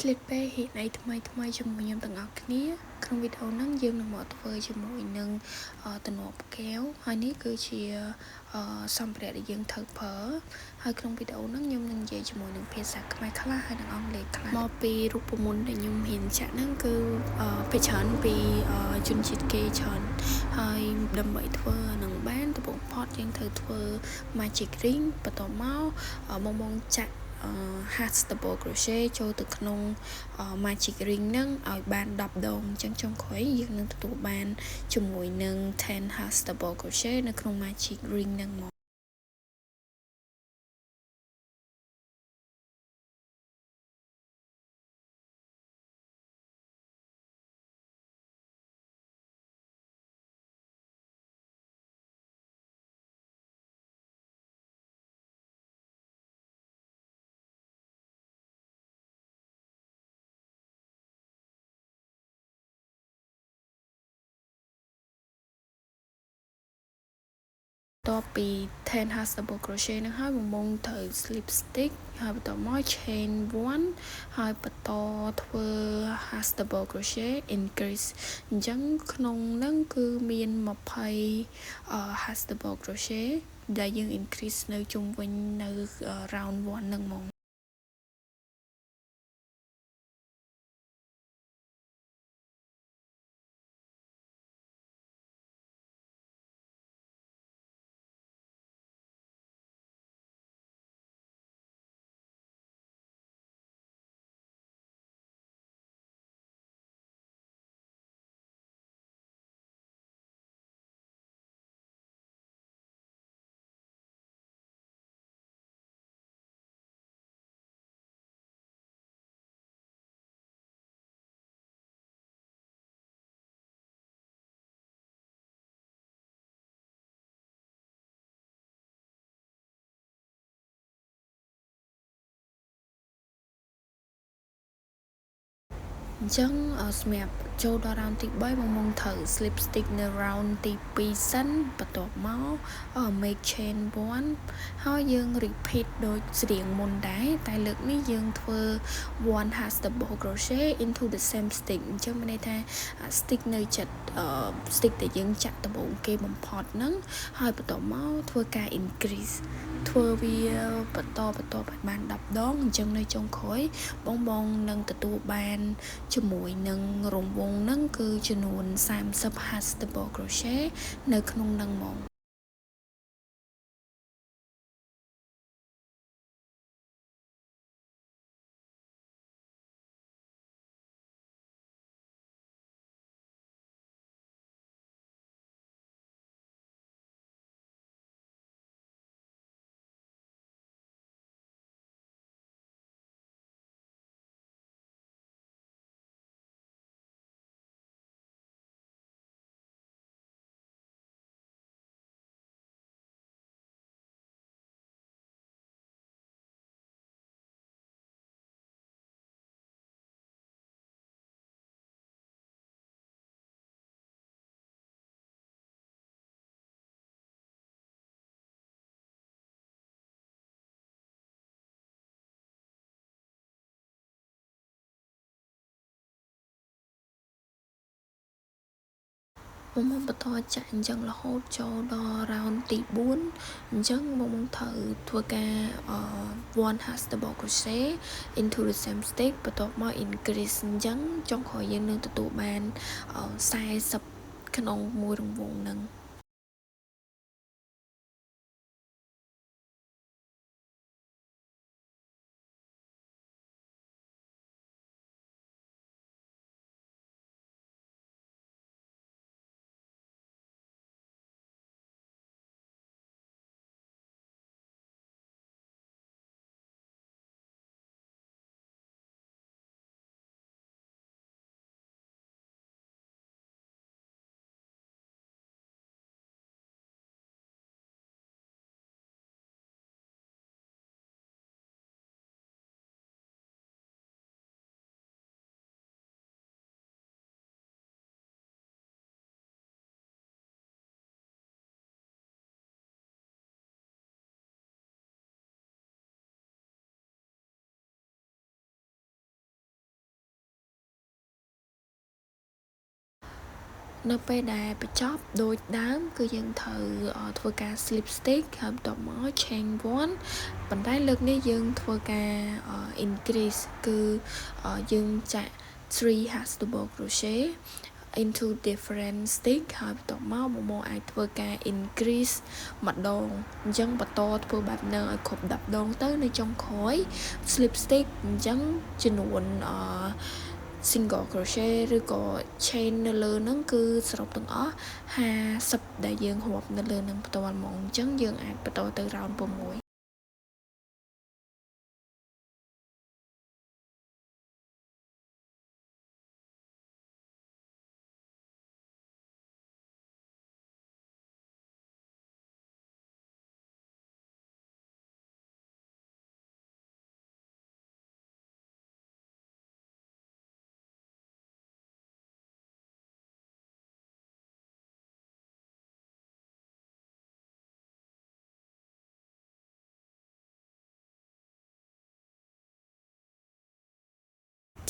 ឆ្លៀតពេលហ៊ានអីថ្មីជាមួយខ្ញុំទាំងអស់គ្នាក្នុងវីដេអូហ្នឹងយើងនឹងមកធ្វើជាមួយនឹងតំណកែវហើយនេះគឺជាសម្ភារៈដែលយើងត្រូវប្រើហើយក្នុងវីដេអូហ្នឹងខ្ញុំនឹងនិយាយជាមួយនឹងភាសាខ្មែរខ្លះហើយនិងអង់គ្លេសខ្លះមកពីរូបមន្តដែលខ្ញុំហ៊ានចាក់ហ្នឹងគឺភាគច្រើនពីជនជាតិគេច្រើនហើយដើម្បីធ្វើនឹងបានដំបូងផុតយើងត្រូវធ្វើ magic ring បន្ទាប់មកបងចាក់half double crochet ចូលទៅក្នុង magic ring ហ្នឹងឲ្យបាន10ដងអញ្ចឹងចុងក្រោយយើងនឹងទទួលបានជាមួយនឹង10 half double crochet នៅក្នុង magic ring ហ្នឹងមកតពី10 half double crochet ហ្នឹងហើយបងត្រូវ slip stitch ហើយបន្តមក chain 1ហើយបន្តធ្វើ half double crochet increase អញ្ចឹងក្នុងហ្នឹងគឺមាន20 half double crochet ដែលយើង increase នៅជុំវិញនៅ round 1ហ្នឹងហ្មងអញ្ចឹងសម្រាប់ចូលដល់ round ទី3បងត្រូវ slip stitch នៅ round ទី2សិនបន្ទាប់មក make chain 1ហើយយើង repeat ដូចស្រៀងមុនដែរតែលើកនេះយើងធ្វើ1 half double crochet into the same stitch អញ្ចឹងមានន័យថា stitch នៅចិត្ត stitch ដែលយើងចាក់ដំបូងគេបំផុតហ្នឹងហើយបន្ទាប់មកធ្វើការ increase ធ្វើវាបន្តឲ្យបាន10ដងអញ្ចឹងនៅចុងក្រោយបងនឹងទទួលបានជាមួយនឹងរង្វង់ហ្នឹងគឺចំនួន30 half double crochet នៅក្នុងហ្នឹងហ្មងបងបន្តចាក់អញ្ចឹងរហូតចូលដល់ round ទី4អញ្ចឹងបងត្រូវធ្វើការ1 half double crochet into the same stitch បន្ទាប់មក increase អញ្ចឹងចុងក្រោយយើងនឹងទទួលបាន40ក្នុងមួយរង្វង់ហ្នឹង នៅពេលដែលបញ្ចប់ដូចដើមគឺយើងត្រូវធ្វើការ slip stick ហើយបន្ទាប់មក chain 1 ប៉ុន្តែលើកនេះយើងធ្វើការ increase គឺយើងចាក់3 hashed double crochet into different stick ហើយបន្ទាប់មកមកអាចធ្វើការ increase ម្ដងអញ្ចឹងបន្តធ្វើបែបហ្នឹងឲ្យគ្រប់10ដងទៅនៅចុងក្រោយ slip stick អញ្ចឹងចំនួនsingle crochet ឬក៏ chain នៅលើហ្នឹងគឺសរុបទាំងអស់50ដែលយើងរាប់នៅលើហ្នឹងផ្ទាល់ហ្មងអញ្ចឹងយើងអាចបន្តទៅ round 6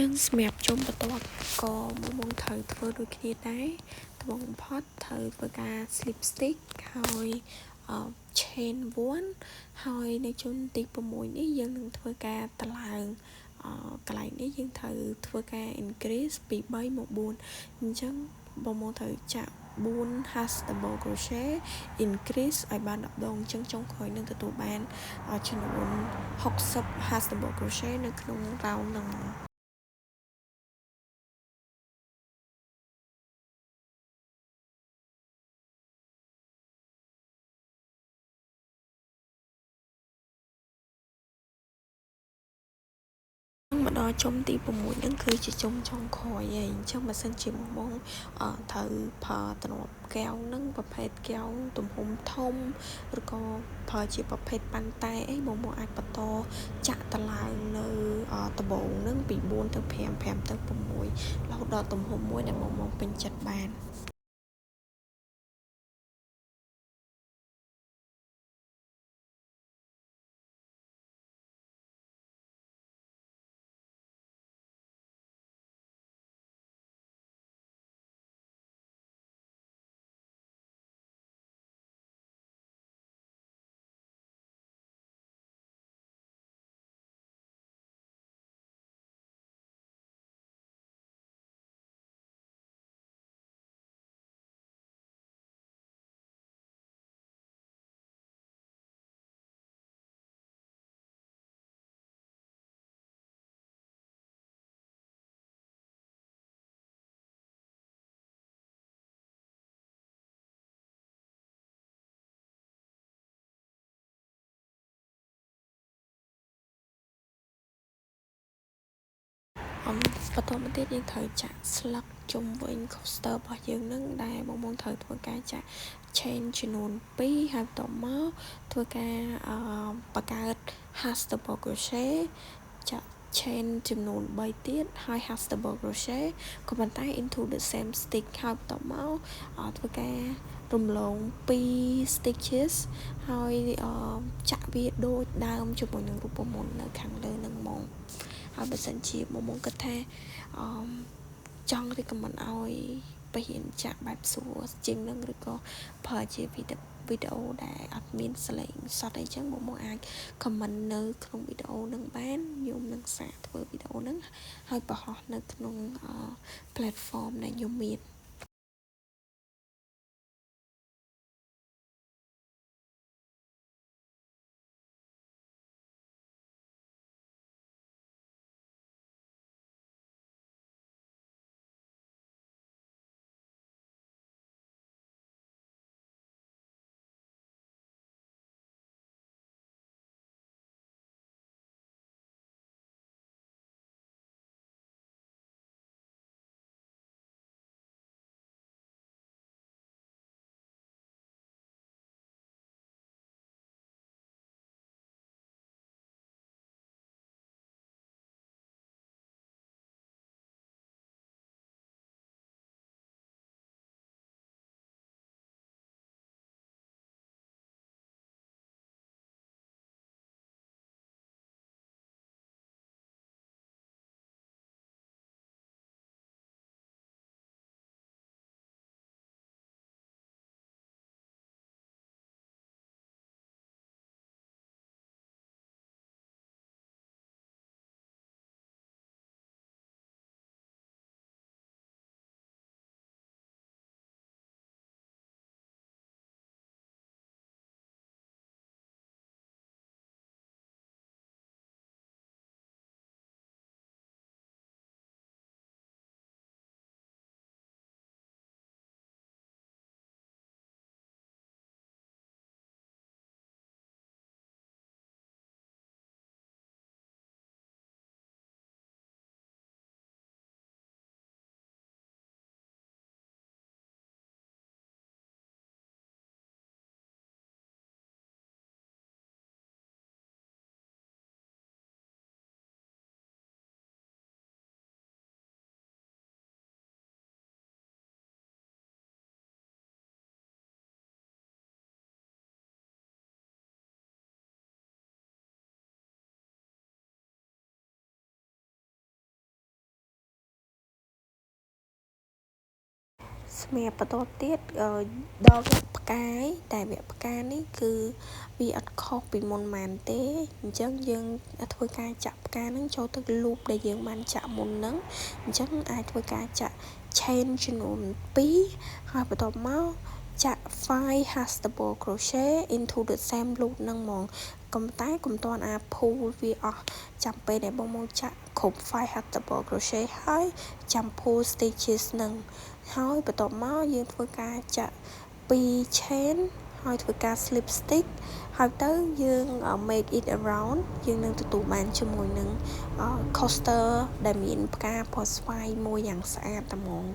ចឹងសម្រាប់ជុំបន្ទាប់ក៏មកត្រូវធ្វើដូចគ្នាដែរត្បូងបំផុតត្រូវធ្វើការ slip stick ហើយ chain 1ហើយនៅជុំទី6នេះយើងនឹងធ្វើការតឡើងកន្លែងនេះយើងត្រូវធ្វើការ increase ពី3មក4អញ្ចឹងបងត្រូវចាក់4 hash double crochet increase ឲ្យបាន10ដងអញ្ចឹងចុងក្រោយនឹងទទួលបានចំនួន60 hash double crochet នៅក្នុង round ហ្នឹងមកដល់ជុំទី6ហ្នឹងគឺជាជុំចុងក្រោយហើយអញ្ចឹងបើសិនជាមកត្រូវប្រើតំណកែវហ្នឹងប្រភេទកែវទំហំធំឬក៏ប្រើជាប្រភេទប៉ាន់តែអីមកអាចបន្តចាក់តឡើងនៅដបងហ្នឹងពី4ទៅ5 5ទៅ6រហូតដល់ទំហំមួយដែលមកពេញចិត្តបានបន្តមកទៀតយើងត្រូវចាក់ស្លឹកជុំវិញ coaster របស់យើងនឹងដែលបងត្រូវធ្វើការចាក់ chain ចំនួន2ហើយបន្ទាប់មកធ្វើការបង្កើត hash double crochet ចាក់ chain ចំនួន3ទៀតហើយ hash double crochet ក៏ប៉ុន្តែ into the same stick ហើយបន្ទាប់មកធ្វើការរំលង2 stitches ហើយចាក់វាដូចដើមជាមួយនឹងរូបមន្តនៅខាងលើនឹងហ្មងហើយបើសិនជាមកគិតថាចង់ recommend ឲ្យបរិញ្ញាចាក់បែបស្រួលជាងនឹងឬក៏ប្រើជាវីដេអូដែលអត់មានសលេងសតអីចឹងមកអាច comment នៅក្នុងវីដេអូនឹងបានខ្ញុំនឹងសាកធ្វើវីដេអូហ្នឹងហើយបង្ហោះនៅក្នុង platform ដែលខ្ញុំមាន សម្រាប់បន្តទៀតដល់វគ្គផ្កាយតែវគ្គផ្កានេះគឺវាអត់ខុសពីមុនម៉ានទេអញ្ចឹងយើងធ្វើការចាក់ផ្កាហ្នឹងចូលទៅ loop ដែលយើងបានចាក់មុនហ្នឹងអញ្ចឹងអាចធ្វើការចាក់ chain ចំនួន2ហើយបន្ទាប់មកចាក់5 hashtag double crochet into the same loop ហ្នឹងហ្មងកុំទាន់pull វាអស់ចាំពេលដែលបងមកចាក់គ្រប់5 hashtag double crochet ហើយចាំ pull stitches ហ្នឹងហើយបន្ទាប់មកយើងធ្វើការចាក់2 chain ហើយធ្វើការ slip stitch ហើយទៅយើង make it around យើងនឹងទទួលបានជាមួយនឹង coaster ដែលមានផ្កាពណ៌ស្វាយមួយយ៉ាងស្អាតតែហ្មង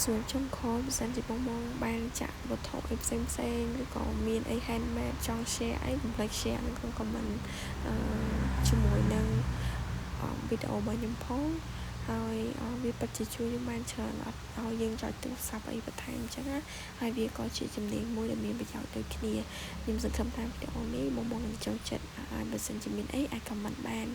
សម្រាប់ចំខបើសិនជាបងបានចាក់វត្ថុអីផ្សេងឬក៏មានអី handmade ចង់ share អីកុំភ្លេច share នៅក្នុង comment ជាមួយនឹងវីដេអូរបស់ខ្ញុំផងហើយវាពិតជាជួយយើងបានច្រើនអត់ឲ្យយើងចុចទូរស័ព្ទអីបន្ថែមអញ្ចឹងណាហើយវាក៏ជាជំនាញមួយដែលមានប្រយោជន៍ដូចគ្នាខ្ញុំសង្ឃឹមថាវីដេអូនេះបងនឹងចូលចិត្តហើយបើសិនជាមានអីអាច comment បាន